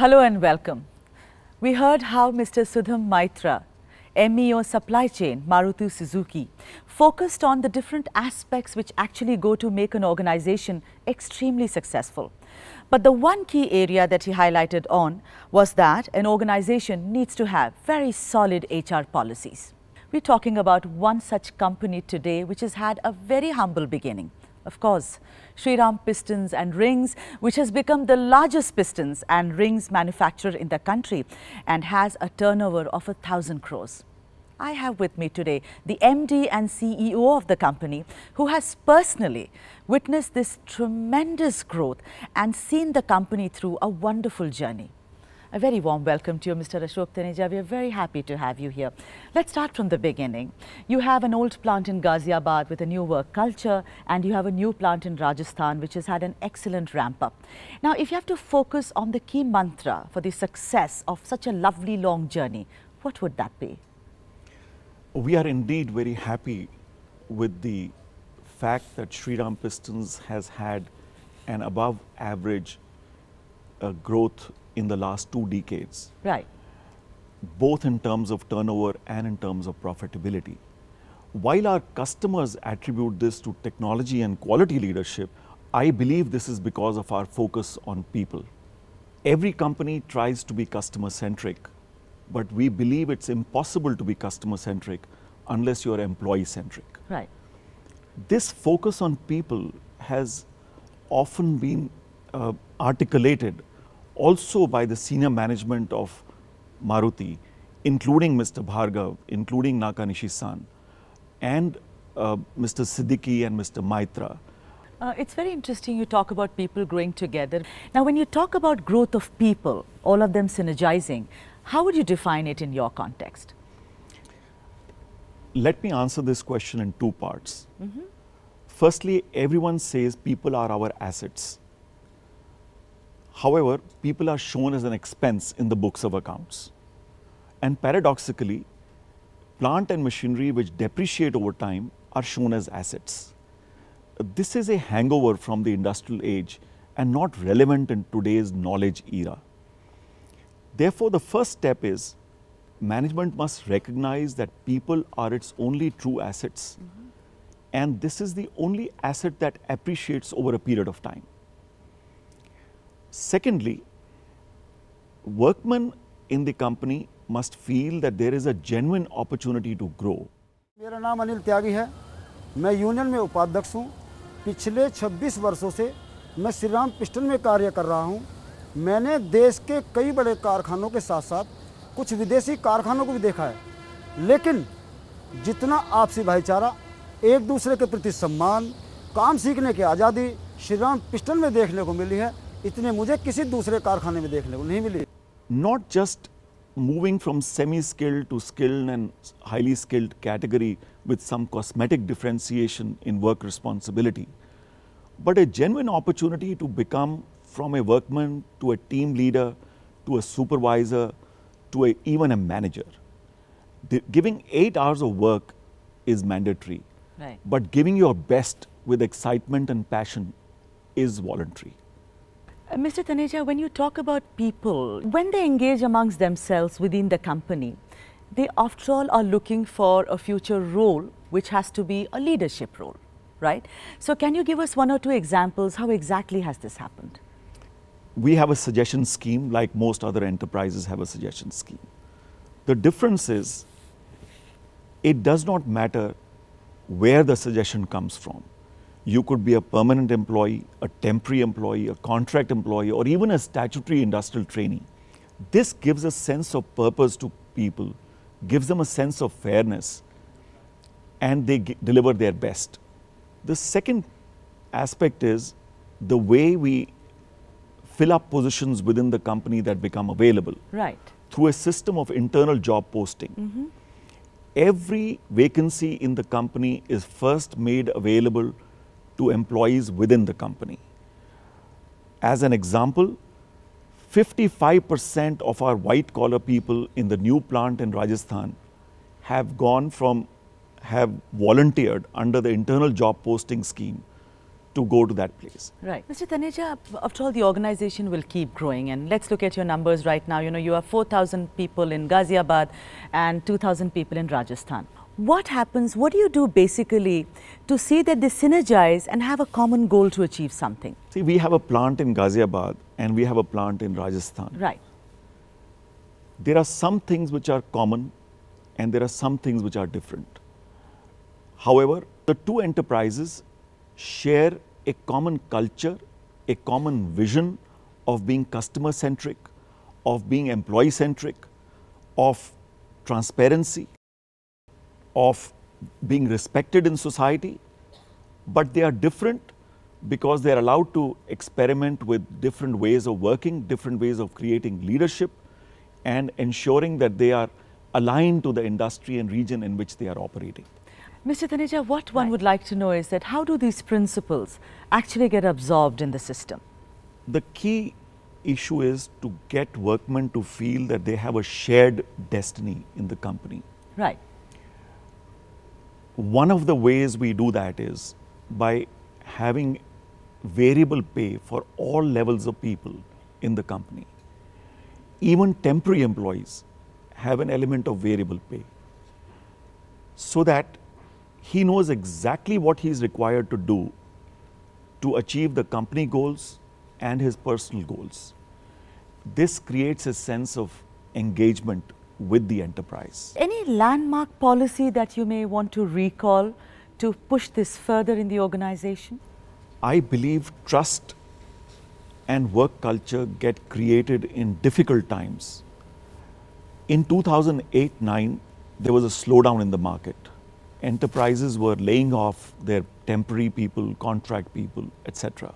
Hello and welcome. We heard how Mr. Sudham Maitra, MEO Supply Chain, Maruti Suzuki, focused on the different aspects which actually go to make an organization extremely successful. But the one key area that he highlighted on was that an organization needs to have very solid HR policies. We're talking about one such company today which has had a very humble beginning. Of course, Shriram Pistons and Rings, which has become the largest pistons and rings manufacturer in the country and has a turnover of 1,000 crores. I have with me today the MD and CEO of the company who has personally witnessed this tremendous growth and seen the company through a wonderful journey. A very warm welcome to you, Mr. Ashok Taneja. We are very happy to have you here. Let's start from the beginning. You have an old plant in Ghaziabad with a new work culture, and you have a new plant in Rajasthan which has had an excellent ramp up. Now, if you have to focus on the key mantra for the success of such a lovely long journey, what would that be? We are indeed very happy with the fact that Shriram Pistons has had an above average growth in the last 2 decades, Right. both in terms of turnover and in terms of profitability. While our customers attribute this to technology and quality leadership, I believe this is because of our focus on people. Every company tries to be customer centric, but we believe it's impossible to be customer centric unless you're employee centric. Right. This focus on people has often been articulated also by the senior management of Maruti, including Mr. Bhargav, including Nakanishi-san, and Mr. Siddiqui and Mr. Maitra. It's very interesting you talk about people growing together. Now, when you talk about growth of people, all of them synergizing, how would you define it in your context? Let me answer this question in 2 parts. Firstly, everyone says people are our assets. However, people are shown as an expense in the books of accounts. And paradoxically, plant and machinery which depreciate over time are shown as assets. This is a hangover from the industrial age and not relevant in today's knowledge era. Therefore, the first step is management must recognize that people are its only true assets. And this is the only asset that appreciates over a period of time. Secondly, workmen in the company must feel that there is a genuine opportunity to grow. मेरा नाम अनिल त्यागी है। मैं union में उपाध्यक्ष हूँ। पिछले 26 वर्षों से मैं श्रीराम पिस्टन में कार्य कर रहा हूँ। मैंने देश के कई बड़े कारखानों के साथ साथ कुछ विदेशी कारखानों को भी देखा है। लेकिन जितना आपसी भाईचारा, एक दूसरे के प्रति सम्मान, काम सीखने की आज़ादी श्रीराम पिस्टन में देखने को मिली है, इतने मुझे किसी दूसरे कारखाने में देखने को नहीं मिली। Not just moving from semi-skilled to skilled and highly skilled category with some cosmetic differentiation in work responsibility, but a genuine opportunity to become from a workman to a team leader, to a supervisor, to even a manager. Giving 8 hours of work is mandatory, Right. but giving your best with excitement and passion is voluntary. Mr. Taneja, when you talk about people, when they engage amongst themselves within the company, they after all are looking for a future role which has to be a leadership role, right? So can you give us 1 or 2 examples? How exactly has this happened? We have a suggestion scheme like most other enterprises have a suggestion scheme. The difference is it does not matter where the suggestion comes from. You could be a permanent employee, a temporary employee, a contract employee, or even a statutory industrial trainee. This gives a sense of purpose to people, gives them a sense of fairness, and they deliver their best. The second aspect is the way we fill up positions within the company that become available. Right. Through a system of internal job posting. Every vacancy in the company is first made available to employees within the company. As an example, 55% of our white collar people in the new plant in Rajasthan have volunteered under the internal job posting scheme to go to that place. Right. Mr. Taneja, after all, the organization will keep growing, and let's look at your numbers right now. You know, you have 4,000 people in Ghaziabad and 2,000 people in Rajasthan. What happens, what do you do basically to see that they synergize and have a common goal to achieve something? See, we have a plant in Ghaziabad and we have a plant in Rajasthan. Right. There are some things which are common and there are some things which are different. However, the two enterprises share a common culture, a common vision of being customer-centric, of being employee-centric, of transparency, of being respected in society, but they are different because they are allowed to experiment with different ways of working, different ways of creating leadership, and ensuring that they are aligned to the industry and region in which they are operating. Mr. Taneja, what one would like to know is that how do these principles actually get absorbed in the system? The key issue is to get workmen to feel that they have a shared destiny in the company. Right. One of the ways we do that is by having variable pay for all levels of people in the company. Even temporary employees have an element of variable pay, so that he knows exactly what he is required to do to achieve the company goals and his personal goals. This creates a sense of engagement with the enterprise. Any landmark policy that you may want to recall to push this further in the organization? I believe trust and work culture get created in difficult times. In 2008-9, there was a slowdown in the market. Enterprises were laying off their temporary people, contract people, etc.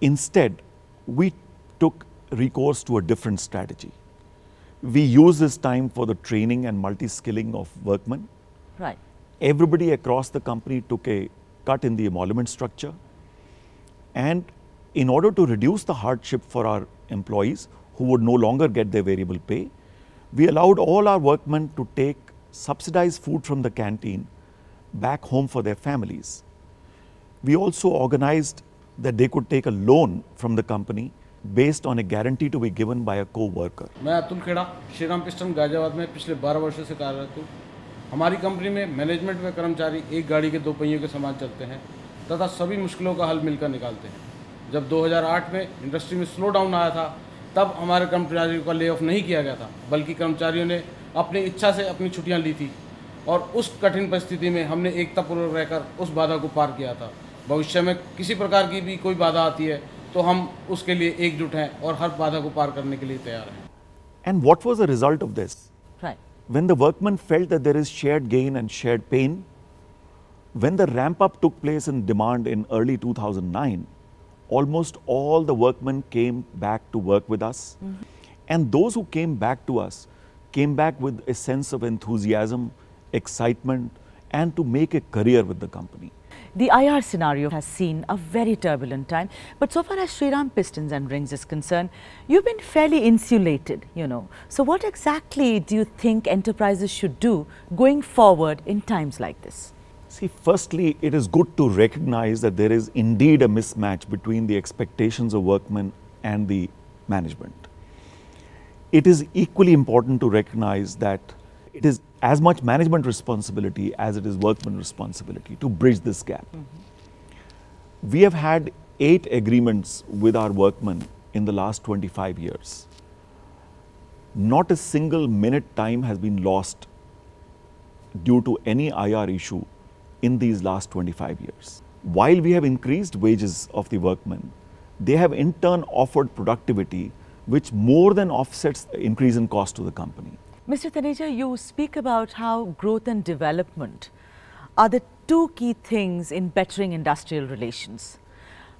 Instead, we took recourse to a different strategy. We used this time for the training and multi-skilling of workmen. Right. Everybody across the company took a cut in the emolument structure. And in order to reduce the hardship for our employees who would no longer get their variable pay, we allowed all our workmen to take subsidized food from the canteen back home for their families. We also organized that they could take a loan from the company based on a guarantee to be given by a co-worker. मैं Atul Kheda Shriram piston Ghaziabad में पिछले 12 वर्षों से कार्यरत हूँ। हमारी company में management व कर्मचारी एक गाड़ी के दो पहियों के समान चलते हैं तथा सभी मुश्किलों का हल मिलकर निकालते हैं। जब 2008 में इंडस्ट्री में स्लो डाउन आया था, तब हमारे कर्मचारियों का ले ऑफ नहीं किया गया था, बल्कि कर्मचारियों ने अपनी इच्छा से अपनी छुट्टियां ली थी और उस कठिन परिस्थिति में हमने एकतापूर्वक रहकर उस बाधा को पार किया था। भविष्य में किसी प्रकार की भी कोई बाधा आती है तो हम उसके लिए एकजुट हैं और हर बाधा को पार करने के लिए तैयार हैं। And what was the result of this? Right. When the workmen felt that there is shared gain and shared pain, when the ramp up took place in demand in early 2009, almost all the workmen came back to work with us. And those who came back to us came back with a sense of enthusiasm, excitement, and to make a career with the company. The IR scenario has seen a very turbulent time, but so far as Shriram Pistons and Rings is concerned, you've been fairly insulated, you know. So what exactly do you think enterprises should do going forward in times like this? See, firstly, it is good to recognize that there is indeed a mismatch between the expectations of workmen and the management. It is equally important to recognize that it is as much management responsibility as it is workman responsibility to bridge this gap. We have had 8 agreements with our workmen in the last 25 years. Not a single minute time has been lost due to any IR issue in these last 25 years. While we have increased wages of the workmen, they have in turn offered productivity which more than offsets the increase in cost to the company. Mr. Taneja, you speak about how growth and development are the 2 key things in bettering industrial relations.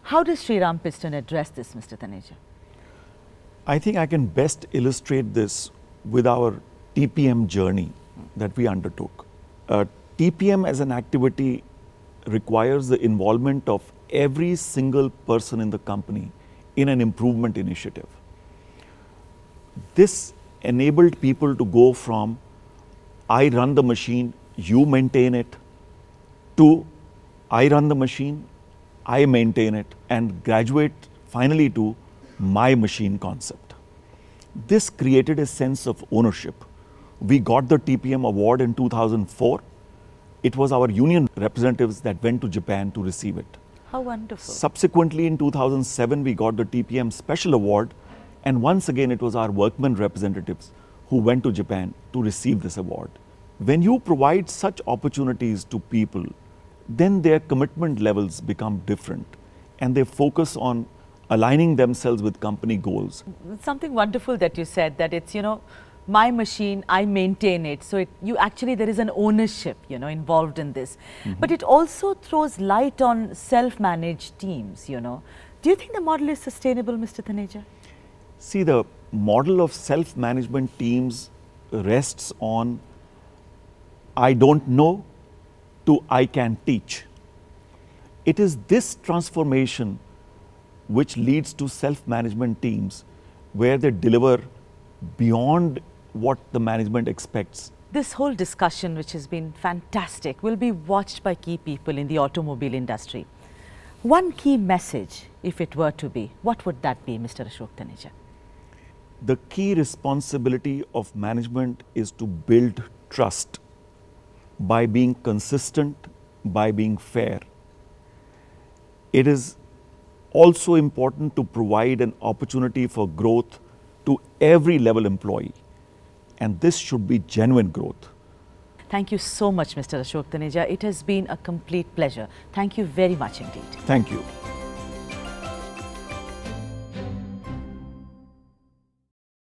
How does Shriram Piston address this, Mr. Taneja? I think I can best illustrate this with our TPM journey that we undertook. TPM as an activity requires the involvement of every single person in the company in an improvement initiative. This enabled people to go from I run the machine, you maintain it, to I run the machine, I maintain it, and graduate finally to my machine concept. This created a sense of ownership. We got the TPM award in 2004. It was our union representatives that went to Japan to receive it. How wonderful. Subsequently, in 2007, we got the TPM Special Award, and once again, it was our workmen representatives who went to Japan to receive this award. When you provide such opportunities to people, then their commitment levels become different, and they focus on aligning themselves with company goals. Something wonderful that you said, that it's, you know, my machine, I maintain it. So there is an ownership, you know, involved in this. But it also throws light on self-managed teams, you know. Do you think the model is sustainable, Mr. Taneja? See, the model of self-management teams rests on I don't know to I can teach. It is this transformation which leads to self-management teams where they deliver beyond what the management expects. This whole discussion, which has been fantastic, will be watched by key people in the automobile industry. One key message, if it were to be, what would that be, Mr. Ashok Taneja? The key responsibility of management is to build trust by being consistent, by being fair. It is also important to provide an opportunity for growth to every level employee, and this should be genuine growth. Thank you so much, Mr. Ashok Taneja. It has been a complete pleasure. Thank you very much indeed. Thank you.